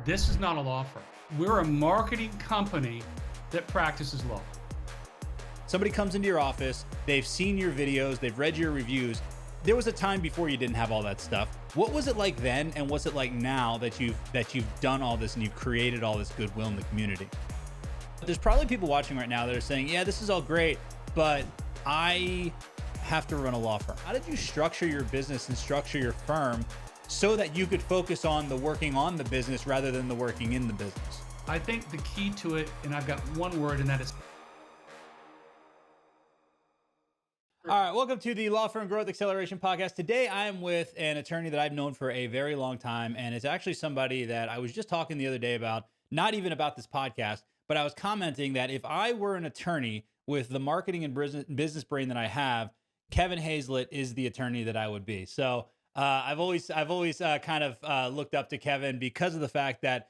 This is not a law firm. We're a marketing company that practices law. Somebody comes into your office, they've seen your videos, they've read your reviews. There was a time before you didn't have all that stuff. What was it like then, and what's it like now that you've done all this and you've created all this goodwill in the community? There's probably people watching right now that are saying, yeah, this is all great, but I have to run a law firm. How did you structure your business and structure your firm so that you could focus on the working on the business rather than the working in the business? I think the key to it, and I've got one word, and that is... All right, welcome to the Law Firm Growth Acceleration Podcast. Today, I am with an attorney that I've known for a very long time, and it's actually somebody that I was just talking the other day about, not even about this podcast, but I was commenting that if I were an attorney with the marketing and business brain that I have, Kevin Hazlett is the attorney that I would be. So I've always kind of looked up to Kevin because of the fact that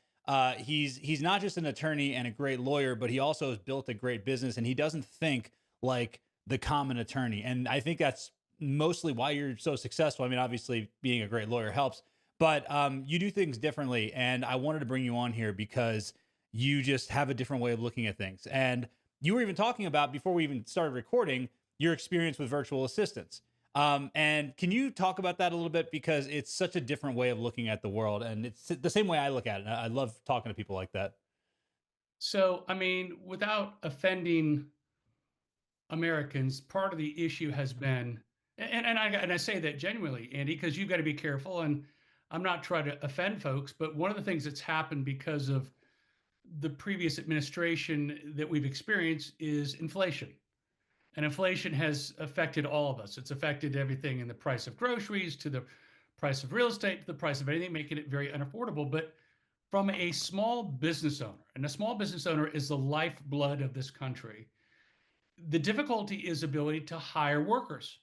he's not just an attorney and a great lawyer, but he also has built a great business, and he doesn't think like the common attorney. And I think that's mostly why you're so successful. I mean, obviously being a great lawyer helps, but you do things differently. And I wanted to bring you on here because you just have a different way of looking at things. And you were even talking about, before we even started recording, your experience with virtual assistants. And can you talk about that a little bit? Because it's such a different way of looking at the world. And it's the same way I look at it. I love talking to people like that. So, I mean, without offending Americans, part of the issue has been, and I say that genuinely, Andy, because you've got to be careful, and I'm not trying to offend folks, but one of the things that's happened because of the previous administration that we've experienced is inflation. And inflation has affected all of us. It's affected everything, in the price of groceries, to the price of real estate, to the price of anything, making it very unaffordable. But from a small business owner, and a small business owner is the lifeblood of this country, the difficulty is ability to hire workers.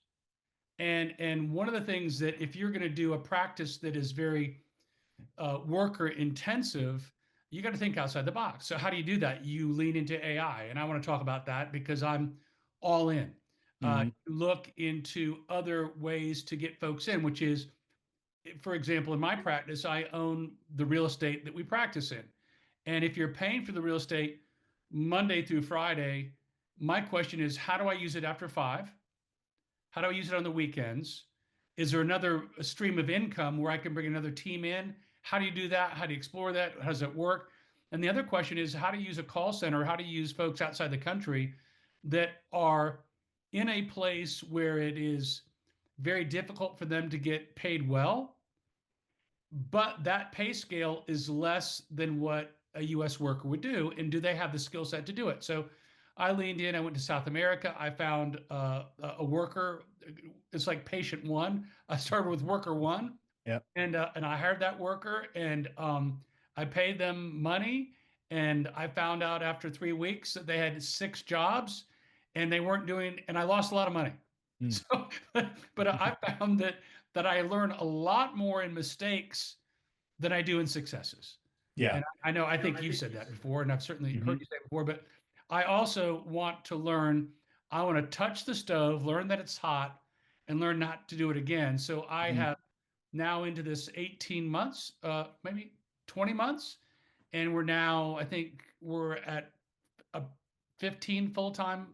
And one of the things that, if you're going to do a practice that is very worker intensive, you got to think outside the box. So how do you do that? You lean into AI, and I want to talk about that because I'm all in. Look into other ways to get folks in, which is, for example, in my practice, I own the real estate that we practice in. And if you're paying for the real estate Monday through Friday, my question is, how do I use it after 5? How do I use it on the weekends? Is there another stream of income where I can bring another team in? How do you do that? How do you explore that? How does it work? And the other question is, how to use a call center, how to use folks outside the country that are in a place where it is very difficult for them to get paid well, but that pay scale is less than what a US worker would do. And do they have the skill set to do it? So I leaned in, I went to South America. I found a worker. It's like patient one. I started with worker one. Yep. And I hired that worker, and I paid them money. And I found out after 3 weeks that they had 6 jobs, and they weren't doing, and I lost a lot of money. So, but I found that I learn a lot more in mistakes than I do in successes. Yeah. And I know, I think you said that before, and I've certainly heard you say it before, but I also want to learn. I want to touch the stove, learn that it's hot, and learn not to do it again. So I have now into this 18 months, maybe 20 months, and we're now, I think we're at a 15 full-time,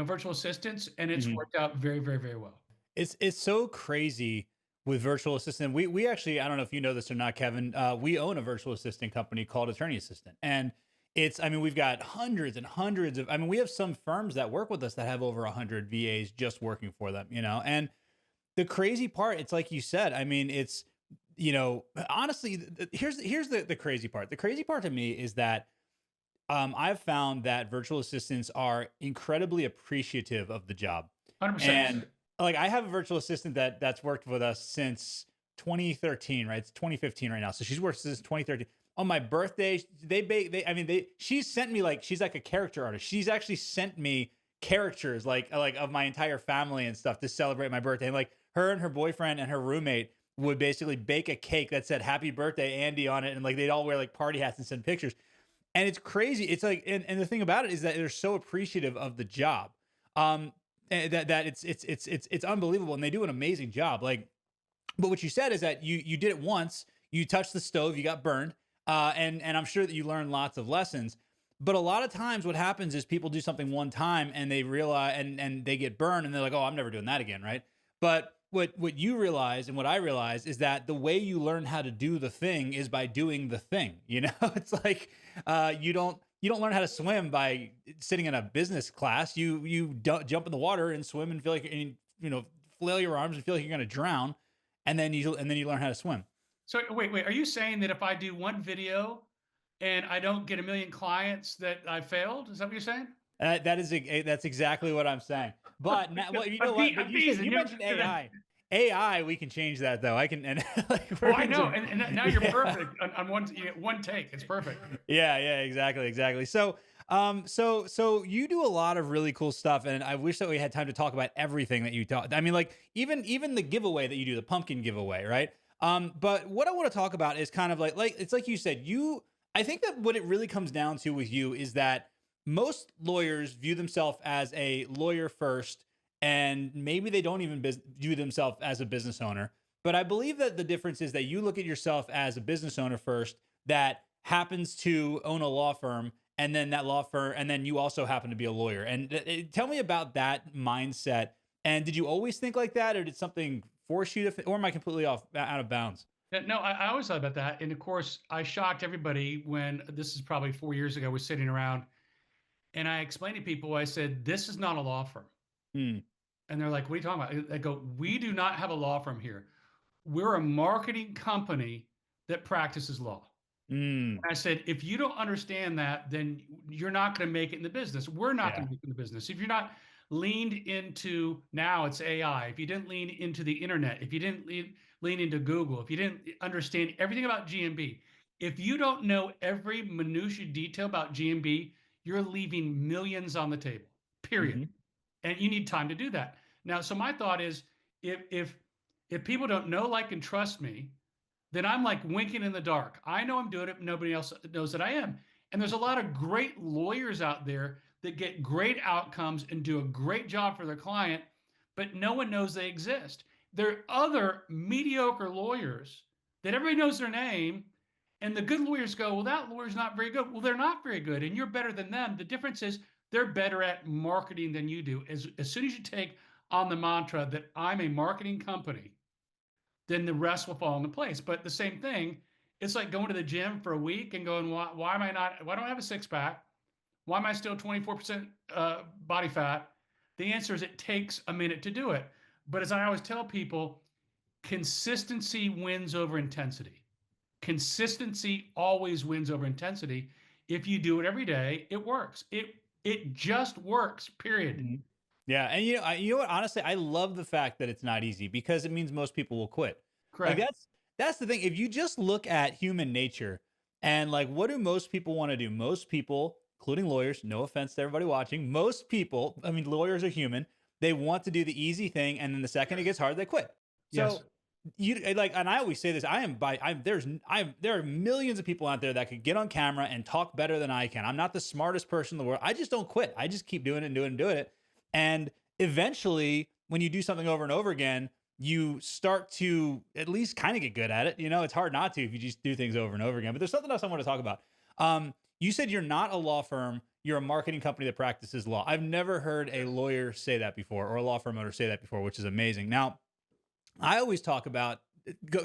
virtual assistants, and it's worked out very, very, very well. It's so crazy with virtual assistant. We actually, I don't know if you know this or not, Kevin, we own a virtual assistant company called Attorney Assistant. And we've got hundreds and hundreds of, we have some firms that work with us that have over 100 VAs just working for them, and the crazy part, it's like you said, it's, honestly, here's the crazy part. The crazy part to me is that I've found that virtual assistants are incredibly appreciative of the job. 100%. And like, I have a virtual assistant that's worked with us since 2013, right? It's 2015 right now. So she's worked since 2013. On my birthday, she sent me, like, she's like a character artist. She's actually sent me characters like of my entire family and stuff to celebrate my birthday. And like, her and her boyfriend and her roommate would basically bake a cake that said "Happy Birthday, Andy" on it, and like they'd all wear like party hats and send pictures. And it's crazy. It's like, and the thing about it is that they're so appreciative of the job, that it's unbelievable, and they do an amazing job. Like, but what you said is that you did it once, you touched the stove, you got burned. and I'm sure that you learn lots of lessons. But a lot of times, what happens is people do something one time and they realize and they get burned and they're like, "Oh, I'm never doing that again," right? But what you realize and what I realize is that the way you learn how to do the thing is by doing the thing. You know, it's like you don't learn how to swim by sitting in a business class. You don't jump in the water and swim and feel like and, flail your arms and feel like you're going to drown, and then you learn how to swim. So wait, are you saying that if I do one video and I don't get a million clients that I failed? Is that what you're saying? That's exactly what I'm saying. But now, well, you know what? But I'm you said teasing you you. mentioned AI. AI, we can change that though. I can and like Oh, we're I know, gonna, and now you're yeah. perfect on one take. It's perfect. Yeah, exactly. So you do a lot of really cool stuff, and I wish that we had time to talk about everything that you taught. I mean, like even the giveaway that you do, the pumpkin giveaway, right? But what I want to talk about is kind of like it's like you said, you. I think that what it really comes down to with you is that most lawyers view themselves as a lawyer first, and maybe they don't even view themselves as a business owner. But I believe that the difference is that you look at yourself as a business owner first that happens to own a law firm, and then that law firm, and then you also happen to be a lawyer. And tell me about that mindset. And did you always think like that, or did something force you to, or am I completely off out of bounds? No, I always thought about that, and of course, I shocked everybody when this is probably 4 years ago. We're sitting around, and I explained to people. I said, "This is not a law firm," Hmm. and they're like, "What are you talking about?" I go, "We do not have a law firm here. We're a marketing company that practices law." Hmm. I said, if you don't understand that, then you're not going to make it in the business. We're not Yeah. going to make it in the business. If you're not leaned into now it's AI, if you didn't lean into the internet, if you didn't lean into Google, if you didn't understand everything about GMB, if you don't know every minutia detail about GMB, you're leaving millions on the table, period. Hmm. And you need time to do that. Now, so my thought is if if if people don't know, like, and trust me, then I'm like winking in the dark. I know I'm doing it, but nobody else knows that I am. And there's a lot of great lawyers out there that get great outcomes and do a great job for their client, but no one knows they exist. There are other mediocre lawyers that everybody knows their name, and the good lawyers go, well, that lawyer's not very good. Well, they're not very good, and you're better than them. The difference is they're better at marketing than you do. As soon as you take on the mantra that I'm a marketing company, then the rest will fall into place. But the same thing, it's like going to the gym for a week and going, why am I not, why don't I have a six pack? Why am I still 24% body fat? The answer is it takes a minute to do it. But as I always tell people, consistency wins over intensity. Consistency always wins over intensity. If you do it every day, it works. It just works, period. Mhm. Yeah, and you know what? Honestly, I love the fact that it's not easy because it means most people will quit. Like Correct. that's the thing. If you just look at human nature and like what do most people want to do? Most people, including lawyers, no offense to everybody watching, most people, I mean lawyers are human, they want to do the easy thing and then the second it Yes. gets hard, they quit. Yes. So you like and I always say this, I am by I'm there's I'm there are millions of people out there that could get on camera and talk better than I can. I'm not the smartest person in the world. I just don't quit. I just keep doing it and doing it and doing it. And eventually, when you do something over and over again, you start to at least kind of get good at it. You know, it's hard not to if you just do things over and over again. But there's something else I want to talk about. You said you're not a law firm, you're a marketing company that practices law. I've never heard a lawyer say that before or a law firm owner say that before, which is amazing. Now, I always talk about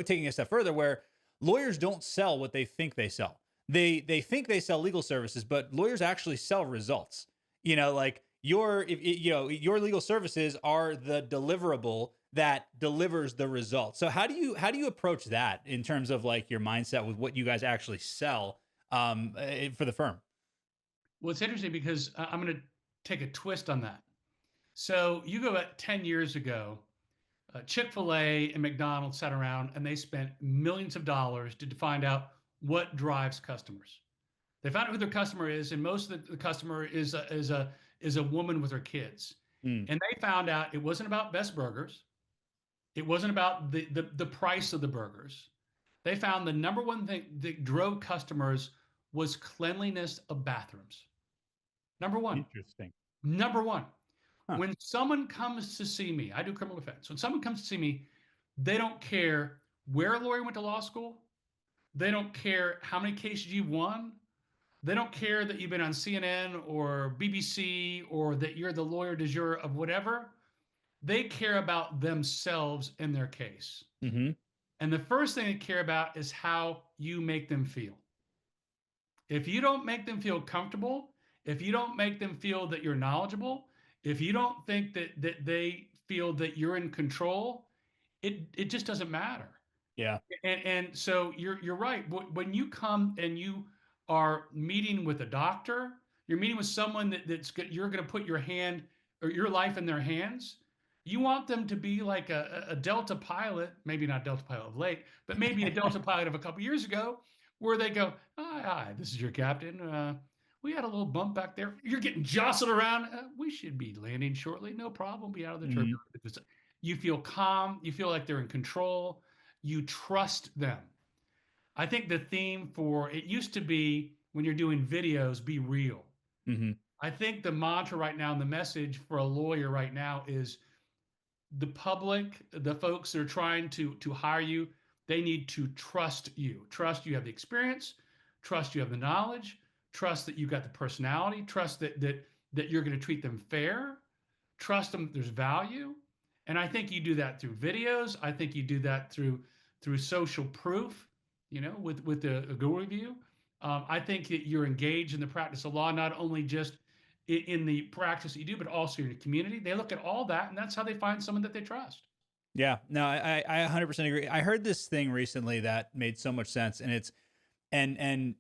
taking a step further where lawyers don't sell what they think they sell. They think they sell legal services, but lawyers actually sell results. You know, like your legal services are the deliverable that delivers the result. So how do you approach that in terms of like your mindset with what you guys actually sell for the firm? Well, it's interesting because I'm going to take a twist on that. So you go about 10 years ago, Chick-fil-A and McDonald's sat around and they spent millions of dollars to find out what drives customers. They found out who their customer is, and most of the customer is a woman with her kids. Mm, And they found out it wasn't about best burgers. It wasn't about the price of the burgers. They found the number one thing that drove customers was cleanliness of bathrooms. Number one. interesting. Number one. Huh. When someone comes to see me, I do criminal defense. When someone comes to see me, they don't care where a lawyer went to law school. They don't care how many cases you've won. They don't care that you've been on CNN or BBC or that you're the lawyer du jour of whatever. They care about themselves and their case. Mm-hmm. And the first thing they care about is how you make them feel. If you don't make them feel comfortable, if you don't make them feel that you're knowledgeable, if you don't think that they feel that you're in control, it just doesn't matter. Yeah. And so you're right. When you come and you are meeting with a doctor, you're meeting with someone you're going to put your hand or your life in their hands. You want them to be like a Delta pilot, maybe not Delta pilot of late, but maybe a Delta pilot of a couple years ago, where they go, "Hi, hi, this is your captain. We had a little bump back there. You're getting jostled around. We should be landing shortly. No problem. Be out of the Mm-hmm. turbulence." You feel calm. You feel like they're in control. You trust them. I think the theme for it used to be when you're doing videos, be real. Mm-hmm. I think the mantra right now and the message for a lawyer right now is the public, the folks that are trying to hire you, they need to trust you. Trust you have the experience, trust you have the knowledge, trust that you've got the personality, trust that you're going to treat them fair, trust them there's value. And I think you do that through videos. I think you do that through social proof, with the Google review. I think that you're engaged in the practice of law, not only just in the practice that you do, but also in your community. They look at all that, and that's how they find someone that they trust. Yeah. No, I 100% agree. I heard this thing recently that made so much sense, and and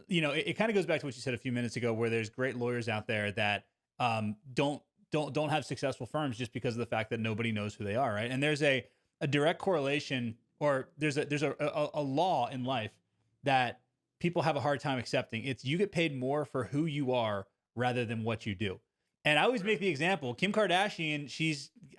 it kind of goes back to what you said a few minutes ago, where there's great lawyers out there that don't have successful firms just because of the fact that nobody knows who they are, right? And there's a direct correlation, or there's a law in life that people have a hard time accepting. It's you get paid more for who you are rather than what you do. And I always make the example, Kim Kardashian,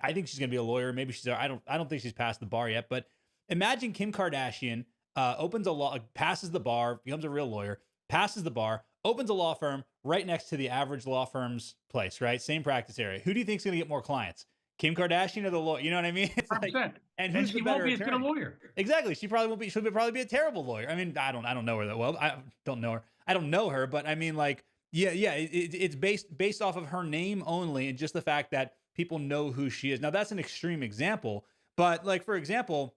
I think she's going to be a lawyer. Maybe I don't think she's passed the bar yet, but imagine Kim Kardashian opens a law, passes the bar, becomes a real lawyer, passes the bar, opens a law firm right next to the average law firm's place, right? Same practice area. Who do you think's going to get more clients? Kim Kardashian or the lawyer? You know what I mean? It's like, 100%. and And who's she the won't better be as good a attorney? lawyer. Exactly. She probably won't be. She'll probably be a terrible lawyer. I mean, I don't know her that well. I don't know her. I don't know her, but I mean, like, yeah. It's based off of her name only, and just the fact that people know who she is. Now, that's an extreme example, but like for example,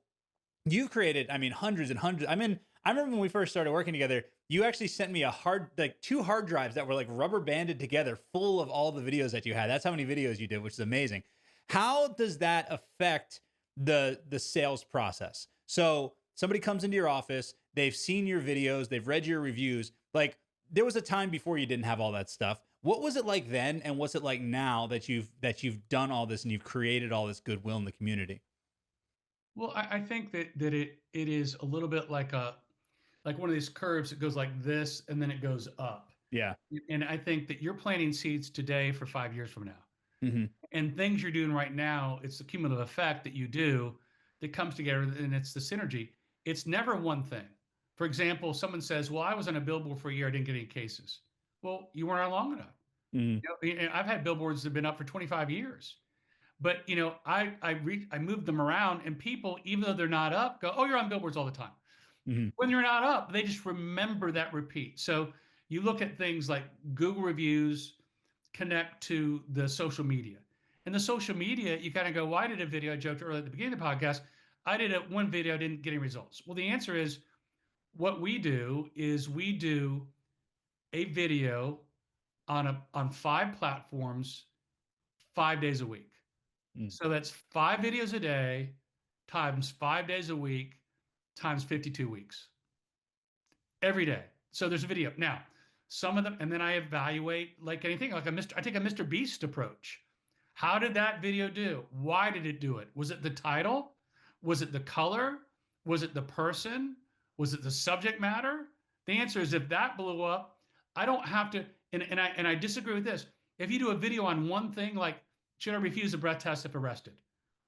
you've created, I mean, hundreds and hundreds. I mean, I remember when we first started working together, you actually sent me two hard drives that were like rubber banded together, full of all the videos that you had. That's how many videos you did, which is amazing. How does that affect the sales process? So somebody comes into your office, they've seen your videos, they've read your reviews. Like there was a time before you didn't have all that stuff. What was it like then, and what's it like now that you've done all this and you've created all this goodwill in the community? Well, I think that it is a little bit like one of these curves that goes like this and then it goes up. Yeah. And I think that you're planting seeds today for 5 years from now. Hmm. And things you're doing right now, it's the cumulative effect that you do that comes together, and it's the synergy. It's never one thing. For example, someone says, "Well, I was on a billboard for a year, I didn't get any cases." Well, you weren't on long enough. Hmm. And I've had billboards that have been up for 25 years. But I moved them around, and people, even though they're not up, go, "Oh, you're on billboards all the time." Hmm. When you're not up, they just remember that repeat. So you look at things like Google reviews connect to the social media. And the social media, you kind of go, "Why did a video?" I joked earlier at the beginning of the podcast. I did one video, didn't get any results. Well, the answer is what we do is we do a video on 5 platforms 5 days a week. Mm. So that's 5 videos a day times 5 days a week times 52 weeks every day. So there's a video. Now, some of them, and then I evaluate like anything, I take a Mr. Beast approach. How did that video do? Why did it do it? Was it the title? Was it the color? Was it the person? Was it the subject matter? The answer is if that blew up, I don't have to, and I disagree with this. If you do a video on one thing, like should I refuse a breath test if arrested?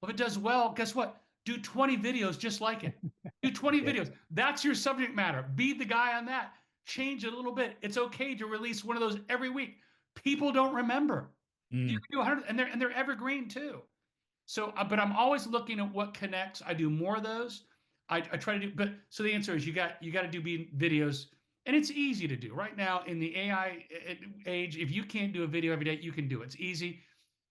Well, if it does well, guess what? Do 20 videos just like it. Do 20 Yeah. videos. That's your subject matter. Be the guy on that. Change it a little bit. It's okay to release one of those every week. People don't remember. You Mm. can do 100, and they're evergreen too. So, but I'm always looking at what connects. I do more of those. I try to do, but so the answer is you got to do videos, and it's easy to do right now in the AI age. If you can't do a video every day, you can do it. It's easy.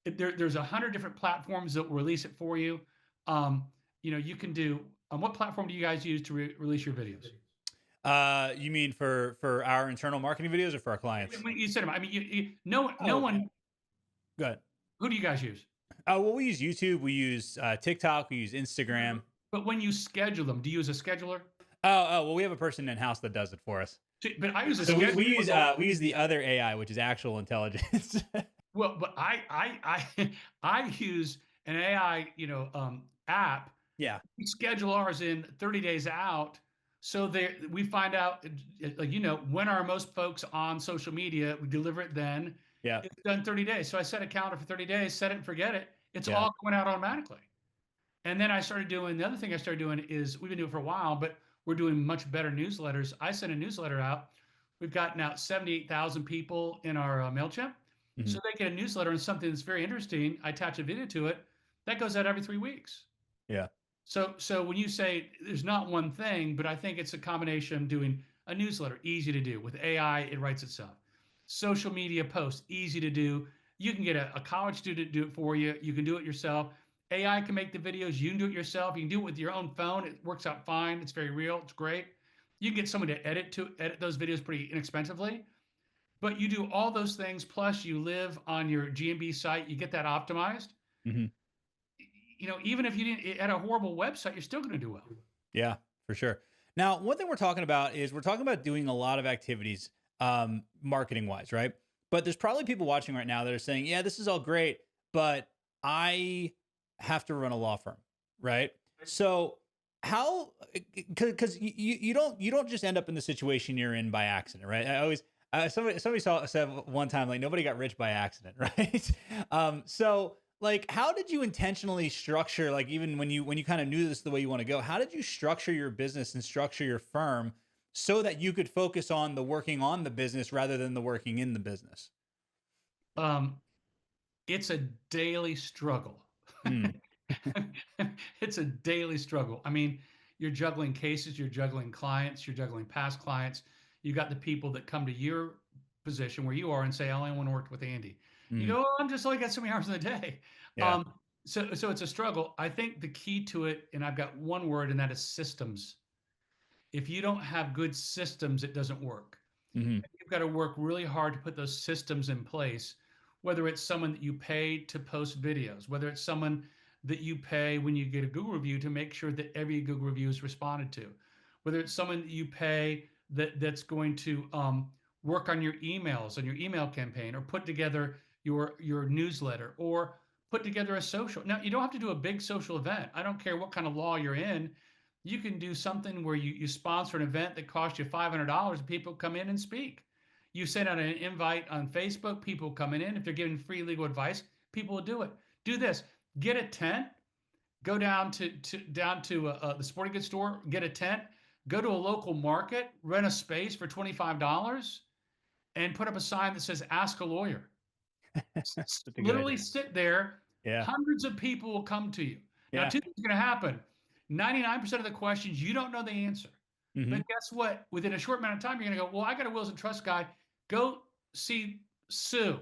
There's 100 different platforms that will release it for you. Um, you can do. What platform do you guys use to release your videos? You mean for our internal marketing videos or for our clients? You said, I mean, no Oh, okay. one. Good. Who do you guys use? Well, we use YouTube, we use TikTok, we use Instagram. But when you schedule them, do you use a scheduler? Well, we have a person in house that does it for us. But I use a So we use scheduler. we use the other AI, which is actual intelligence. Well, but I use an AI, app. Yeah, We schedule ours in 30 days out, so there we find out, like, when are most folks on social media. We deliver it then. yeah, It's done 30 days. So I set a calendar for 30 days, set it and forget it. It's yeah. all going out automatically. And then I started doing the other thing I started doing is we've been doing it for a while, but we're doing much better newsletters. I send a newsletter out. We've gotten out 78,000 people in our MailChimp. Mhm. So they get a newsletter and something that's very interesting. I attach a video to it. That goes out every 3 weeks. Yeah. So when you say there's not one thing, but I think it's a combination of doing a newsletter, easy to do. With AI, it writes itself. Social media posts, easy to do. You can get a college student to do it for you. You can do it yourself. AI can make the videos. You can do it yourself. You can do it with your own phone. It works out fine. It's very real. It's great. You can get someone to edit those videos pretty inexpensively. But you do all those things, plus you live on your GMB site. You get that optimized. Hmm. Even if you didn't at a horrible website, you're still going to do well. Yeah, for sure. Now, one thing we're talking about is we're talking about doing a lot of activities, marketing wise, right? But there's probably people watching right now that are saying, "Yeah, this is all great, but I have to run a law firm," right? So how? Because you don't just end up in the situation you're in by accident, right? I always somebody said one time like nobody got rich by accident, right? So like how did you intentionally structure, like even when you kind of knew this is the way you want to go, how did you structure your business and structure your firm so that you could focus on the working on the business rather than the working in the business? Um, it's a daily struggle. Mm. It's a daily struggle. I mean, you're juggling cases, you're juggling clients, you're juggling past clients. You got the people that come to your position where you are and say, "I only want to work with Andy." You Mm. go, "Oh, I'm just only got so many hours in the day." Yeah. Um, so it's a struggle. I think the key to it, and I've got one word, and that is systems. If you don't have good systems, it doesn't work. Hmm. You've got to work really hard to put those systems in place, whether it's someone that you pay to post videos, whether it's someone that you pay when you get a Google review to make sure that every Google review is responded to, whether it's someone that you pay that's going to work on your emails, on your email campaign, or put together your newsletter, or put together a social. Now, you don't have to do a big social event. I don't care what kind of law you're in. You can do something where you sponsor an event that costs you $500 and people come in and speak. You send out an invite on Facebook, people coming in. If they're giving free legal advice, people will do it. Do this. Get a tent. Go down to the sporting goods store. Get a tent. Go to a local market. Rent a space for $25, and put up a sign that says "Ask a lawyer." That's a good Literally idea. sit there. Yeah. Hundreds of people will come to you. Now, Yeah. two things are going to happen. 99% of the questions you don't know the answer. Hmm. But guess what? Within a short amount of time, you're going to go, "Well, I got a wills and trust guy. Go see Sue.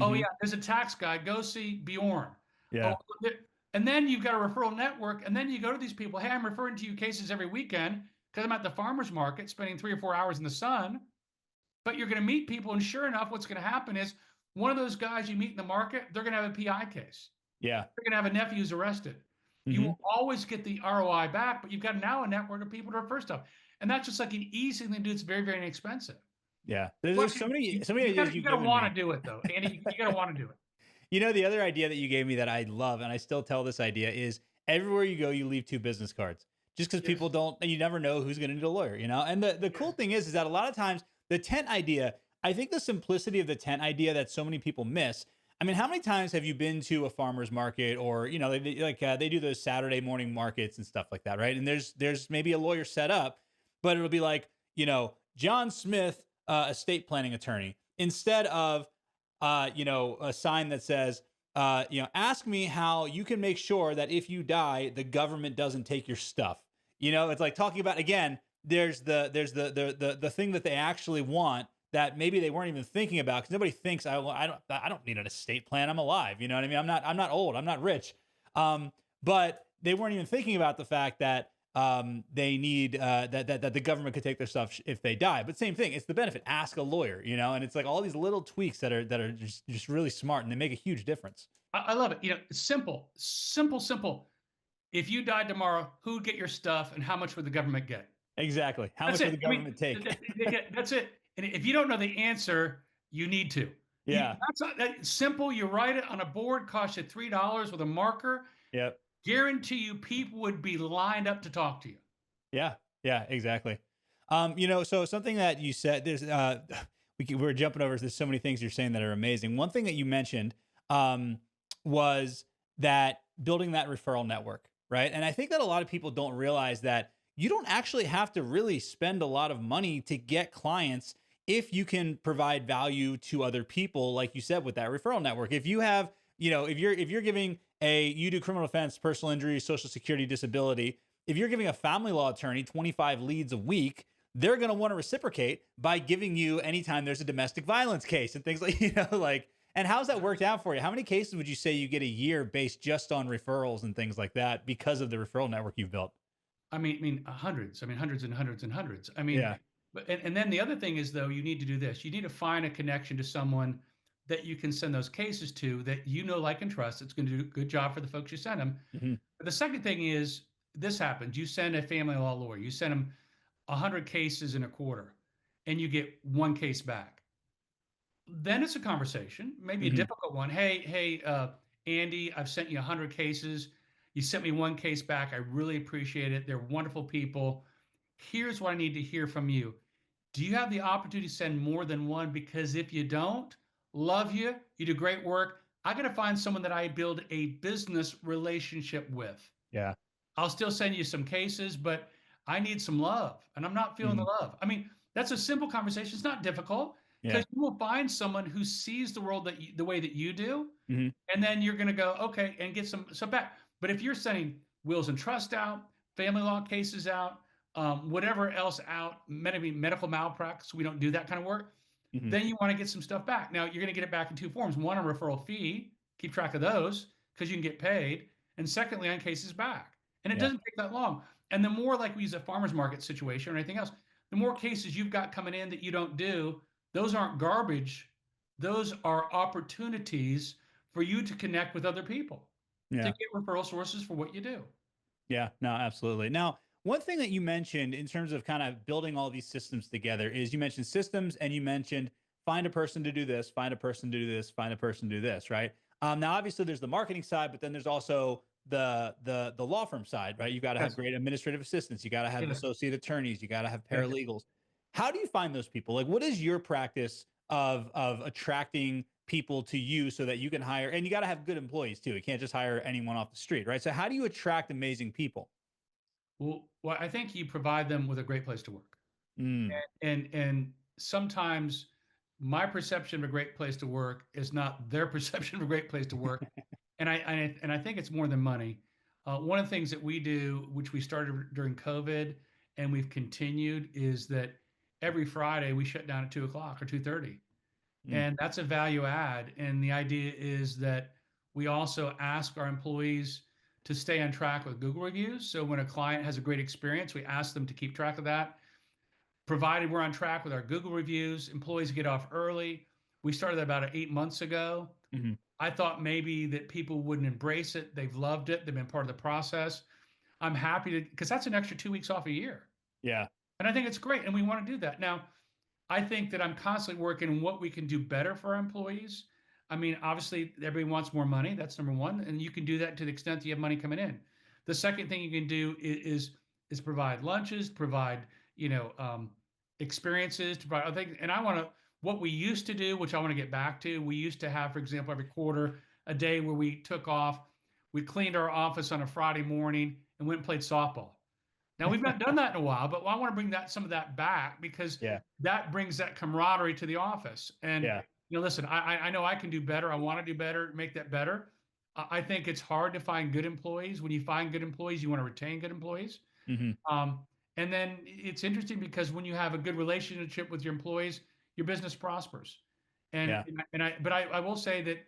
Oh, Hmm. yeah, there's a tax guy. Go see Bjorn." Oh, Yeah. and then you've got a referral network. And then you go to these people. "Hey, I'm referring to you cases every weekend because I'm at the farmer's market spending 3 or 4 hours in the sun." But you're going to meet people. And sure enough, what's going to happen is one of those guys you meet in the market, they're going to have a PI case. Yeah. They're going to have a nephew who's arrested. You Hmm. will always get the ROI back, but you've got now a network of people to refer stuff. And that's just like an easy thing to do. It's very, very inexpensive. Yeah. But There's so many ideas you you've got to given want me. to do it though, Andy. You got to want to do it. The other idea that you gave me that I love, and I still tell this idea, is everywhere you go, you leave 2 business cards. Just because Yes. people don't, you never know who's going to need a lawyer, And the Yeah. cool thing is that a lot of times the tent idea, I think the simplicity of the tent idea that so many people miss. I mean, how many times have you been to a farmer's market, or they do those Saturday morning markets and stuff like that, right? And there's maybe a lawyer set up, but it'll be like John Smith, estate planning attorney, instead of a sign that says, ask me how you can make sure that if you die, the government doesn't take your stuff. It's like talking about, again, there's the thing that they actually want that maybe they weren't even thinking about, because nobody thinks, I don't need an estate plan. I'm alive. You know what I mean? I'm not old. I'm not rich. But they weren't even thinking about the fact that they need that the government could take their stuff if they die. But same thing, it's the benefit. Ask a lawyer, and it's like all these little tweaks that are just really smart, and they make a huge difference. I love it. It's simple, simple, simple. If you died tomorrow, who would get your stuff and how much would the government get? Exactly. How That's much would it. the I mean, government take? that's it. And if you don't know the answer, you need to. Yeah. That's not that simple. You write it on a board, costs you $3 with a marker. Yep. Guarantee you, people would be lined up to talk to you. Yeah, yeah, exactly. So something that you said, there's we're jumping over. There's so many things you're saying that are amazing. One thing that you mentioned was that building that referral network, right? And I think that a lot of people don't realize that you don't actually have to really spend a lot of money to get clients if you can provide value to other people, like you said, with that referral network. If you have, if you're giving you do criminal defense, personal injury, social security, disability. If you're giving a family law attorney 25 leads a week, they're going to want to reciprocate by giving you anytime there's a domestic violence case and things like, like, and how's that worked out for you? How many cases would you say you get a year based just on referrals and things like that because of the referral network you've built? Hundreds. Hundreds and hundreds and hundreds. Yeah. And then the other thing is, though, you need to do this. You need to find a connection to someone that you can send those cases to that like, and trust. It's going to do a good job for the folks you send them. Hmm. But the second thing is, this happens. You send a family law lawyer. You send them 100 cases in a quarter, and you get one case back. Then it's a conversation, maybe a Hmm. difficult one. Hey, Andy, I've sent you 100 cases. You sent me one case back. I really appreciate it. They're wonderful people. Here's what I need to hear from you. Do you have the opportunity to send more than one? Because if you don't, love you. You do great work. I got to find someone that I build a business relationship with. Yeah. I'll still send you some cases, but I need some love and I'm not feeling the Hmm. love. That's a simple conversation. It's not difficult Yeah. because you will find someone who sees the world the way that you do. Hmm. And then you're going to go, okay, and get some back. But if you're sending wills and trust out, family law cases out, whatever else out, medical malpractice, we don't do that kind of work. Hmm. Then you want to get some stuff back. Now you're going to get it back in two forms: one, a referral fee, keep track of those because you can get paid, and secondly, on cases back. And it Yeah. doesn't take that long. And the more, like we use a farmer's market situation or anything else, the more cases you've got coming in that you don't do, those aren't garbage. Those are opportunities for you to connect with other people, to Yeah. get referral sources for what you do. Yeah, no, absolutely. Now, one thing that you mentioned in terms of kind of building all these systems together is you mentioned systems and you mentioned find a person to do this, find a person to do this, find a person to do this, right? Now, obviously, there's the marketing side, but then there's also the law firm side, right? You got to have Yes. great administrative assistants, you got to have Yes. associate attorneys, you got to have Yes. paralegals. How do you find those people? Like, what is your practice of attracting people to you so that you can hire, and you got to have good employees too. You can't just hire anyone off the street, right? So how do you attract amazing people? Well, I think you provide them with a great place to work. Mm, And sometimes my perception of a great place to work is not their perception of a great place to work. And I think it's more than money. One of the things that we do, which we started during COVID and we've continued, is that every Friday we shut down at 2 o'clock or 2:30. mm, And that's a value add. And the idea is that we also ask our employees to stay on track with Google reviews. So when a client has a great experience, we ask them to keep track of that. Provided we're on track with our Google reviews, employees get off early. We started that about 8 months ago. mhm. I thought maybe that people wouldn't embrace it. They've loved it. They've been part of the process. I'm happy to, because that's an extra 2 weeks off a year. Yeah. And I think it's great. And we want to do that. Now, I think that I'm constantly working on what we can do better for our employees. Obviously, everybody wants more money. That's number one, and you can do that to the extent that you have money coming in. The second thing you can do is provide lunches, provide experiences, to provide other things. And I want to what we used to do, which I want to get back to. We used to have, for example, every quarter a day where we took off. We cleaned our office on a Friday morning and went and played softball. Now we've not done that in a while, but I want to bring some of that back because Yeah. that brings that camaraderie to the office. And Yeah. listen, I know I can do better. I want to do better, make that better. I think it's hard to find good employees. When you find good employees, you want to retain good employees. Hmm. Um, and then it's interesting because when you have a good relationship with your employees, your business prospers. Yeah. But I will say that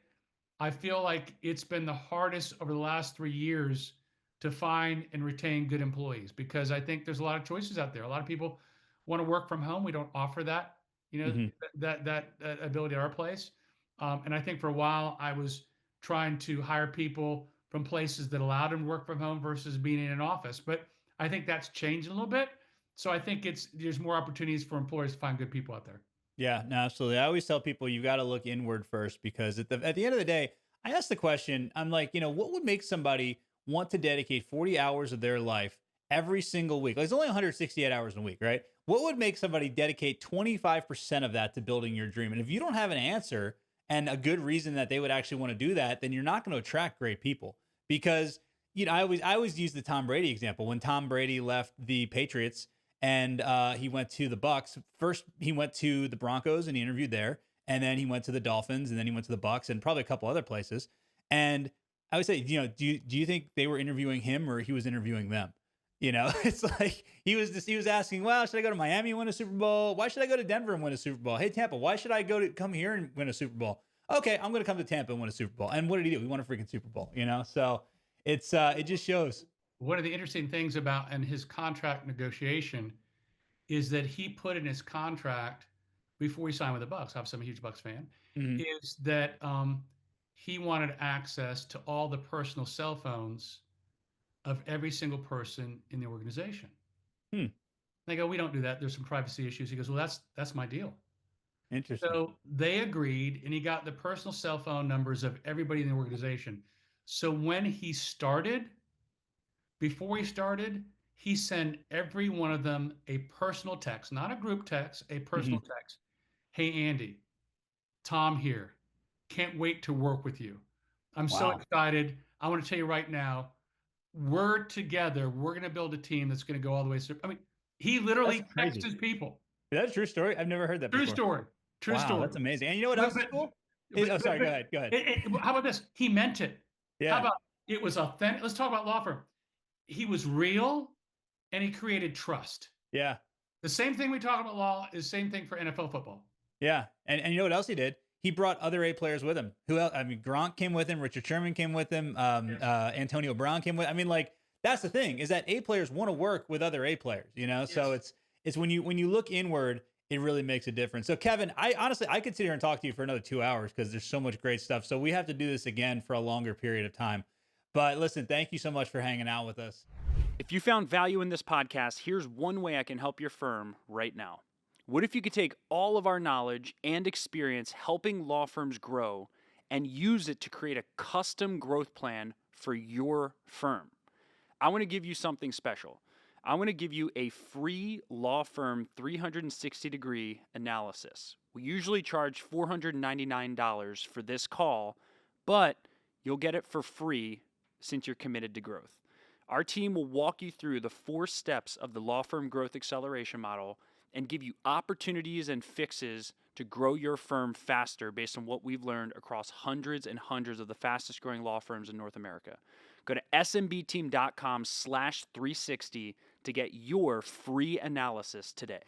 I feel like it's been the hardest over the last 3 years to find and retain good employees because I think there's a lot of choices out there. A lot of people want to work from home. We don't offer that, Hmm. that ability at our place. And I think for a while I was trying to hire people from places that allowed them to work from home versus being in an office. But I think that's changed a little bit. So I think there's more opportunities for employers to find good people out there. Yeah, no, absolutely. I always tell people you got to look inward first because at the end of the day, I ask the question, I'm like, what would make somebody want to dedicate 40 hours of their life every single week? Like, it's only 168 hours in a week, right? What would make somebody dedicate 25% of that to building your dream? And if you don't have an answer and a good reason that they would actually want to do that, then you're not going to attract great people because I always use the Tom Brady example. When Tom Brady left the Patriots and he went to the Bucks. First, he went to the Broncos and he interviewed there, and then he went to the Dolphins, and then he went to the Bucks, and probably a couple other places. And I would say, do you think they were interviewing him or he was interviewing them? It's like he was asking, well, should I go to Miami and win a Super Bowl? Why should I go to Denver and win a Super Bowl? Hey, Tampa, why should I come here and win a Super Bowl? Okay, I'm going to come to Tampa and win a Super Bowl. And what did he do? He won a freaking Super Bowl. So it just shows. One of the interesting things about in his contract negotiation is that he put in his contract before he signed with the Bucks. Obviously, I'm a huge Bucks fan. Hmm. Is that he wanted access to all the personal cell phones of every single person in the organization. Hmm. They go, we don't do that. There's some privacy issues. He goes, well, that's my deal. Interesting. So they agreed, and he got the personal cell phone numbers of everybody in the organization. So when he started, before he started, he sent every one of them a personal text, not a group text, a Hmm. personal text. Hey, Andy, Tom here. Can't wait to work with you. I'm so Wow. excited. I want to tell you right now, we're together. We're going to build a team that's going to go all the way through. I mean, he That's literally texts crazy. his people. Is that a true story? I've never heard that True before. story. True Wow, story. that's amazing. And you know what But else is but cool? but Oh, but, sorry. Go but ahead. Go ahead. how about this? He meant it. How Yeah. about it was authentic? Let's talk about law firm. He was real and he created trust. Yeah. The same thing we talk about law is the same thing for NFL football. Yeah. And you know what else he did? He brought other A players with him. Who else? I mean, Gronk came with him. Richard Sherman came with him. Yes. Antonio Brown came with. I mean, like that's the thing is that A players want to work with other A players. So Yes. it's when you look inward, it really makes a difference. So Kevin, I honestly I could sit here and talk to you for another 2 hours because there's so much great stuff. So we have to do this again for a longer period of time. But listen, thank you so much for hanging out with us. If you found value in this podcast, here's one way I can help your firm right now. What if you could take all of our knowledge and experience helping law firms grow and use it to create a custom growth plan for your firm? I want to give you something special. I want to give you a free law firm 360-degree analysis. We usually charge $499 for this call, but you'll get it for free since you're committed to growth. Our team will walk you through the 4 steps of the law firm growth acceleration model and give you opportunities and fixes to grow your firm faster based on what we've learned across hundreds and hundreds of the fastest growing law firms in North America. Go to smbteam.com/360 to get your free analysis today.